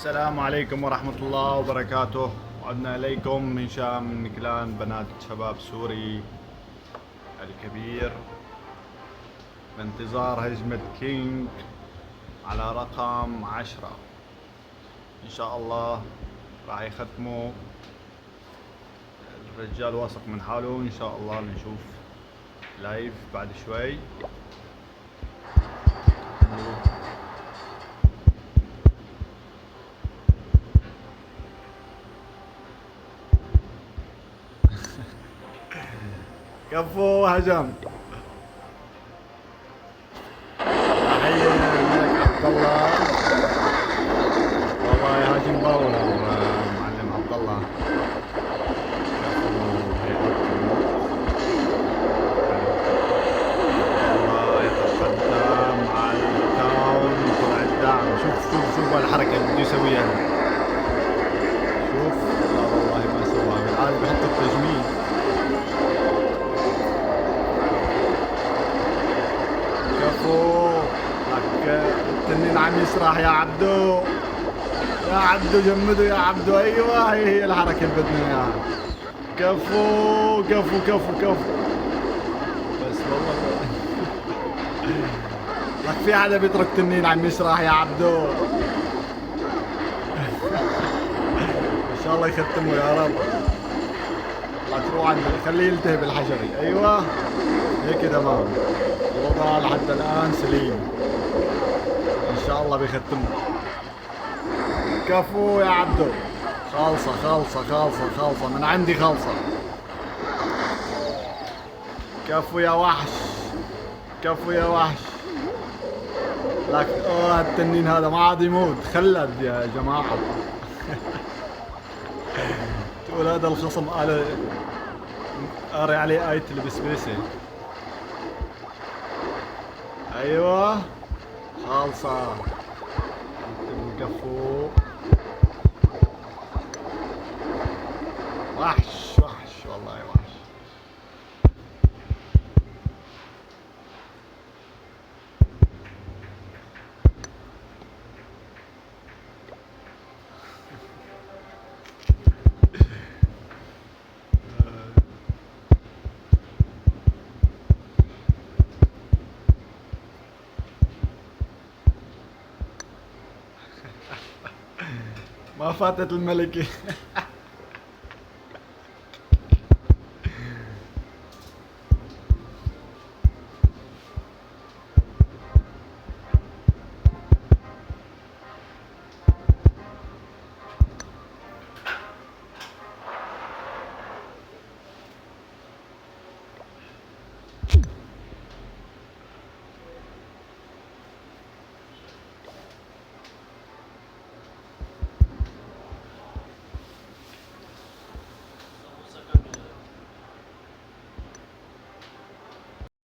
السلام عليكم ورحمة الله وبركاته. وعدنا إليكم من هشام من كلان بنات شباب سوري الكبير بانتظار هجمة كينج على رقم 10. إن شاء الله راح يختموا. الرجال واثق من حاله، إن شاء الله نشوف لايف بعد شوي. كفو هجم. تحية لك عبد الله، والله يهاجم باولر معلم عبد الله. الله يتقدم على التاون، طلع الدعم. شوف الحركة اللي بده يسويها. شوف، لا والله ما سواها بالعادة، بحط التجميل. كفو لك التنين عم يسرح يا عبدو، يا عبدو جمده يا عبدو. ايوه هي الحركه اللي بدنا اياها. كفو كفو كفو كفو. بس والله لك في حدا بيترك تنين عم يسرح يا عبدو. ان شاء الله يختموا يا رب. لك روح عند خليه يلتهب الحجري. ايوه هيك تمام. الوضع لحد الآن سليم، إن شاء الله بيختموا. كفو يا عبدو. خالصة خالصة خالصة خالصة من عندي خالصة. كفو يا وحش، كفو يا وحش. لك التنين هذا ما عاد يموت، خلد يا جماعة. تقول هذا الخصم قاري عليه آية البسبسة. ايوه خالصة. كفو. وحش وحش والله وحش. ما فاتت الملكة.